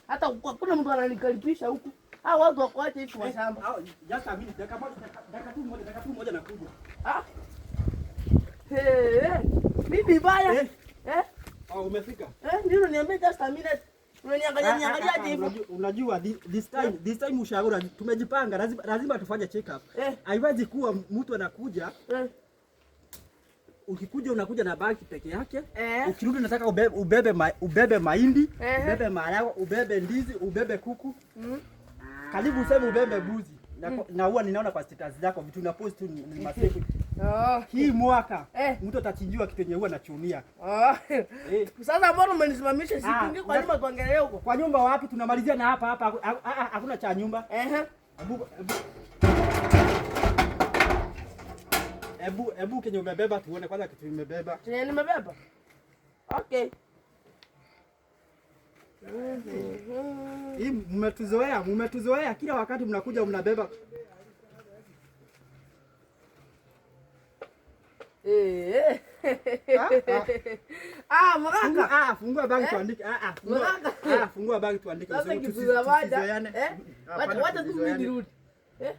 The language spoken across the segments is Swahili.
Hata kuna mtu ananikaribisha huku. Hao watu wako aje hivi kwa shamba? Jasa mimi dakika tu moja nakuja. Mimi baya. Umefika? Ndio niambie just a minute. Unaniangalia hivyo. Unajua this time ushauri tumejipanga, lazima tufanye check up. Haiwezi kuwa mtu anakuja. Ukikuja unakuja na bagi peke yake. Ukirudi nataka ubebe mahindi, ubebe maharagwe, ubebe ndizi, ubebe kuku. Karibu useme ubebe mbuzi. Na huwa ninaona kwa status zako vitu na post ni masiku. Hii mwaka mtu atachinjiwa kitu yenye huwa anachunia. Sasa mbona umenisimamisha siku kwa nyumba tuangalie huko? Kwa nyumba wapi? Tunamalizia na hapa hakuna cha nyumba. Ebu kenye umebeba tuone kwanza kitu nimebeba. Chenye nimebeba? Okay. Hii mmetuzoea kila wakati mnakuja mnabeba. Mganga. Fungua bagi tuandike. Fungua bagi tuandike. Sasa tusizoeane. Wacha tu mimi nirudi.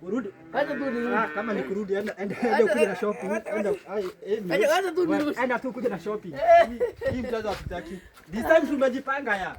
Urudi. Wacha tu nirudi. Kama ni kurudi enda kuja na shopping. Wacha tu nirudi. Enda tu kuja na shopping. Hii mchezo hatutaki. This time tumejipanga ya.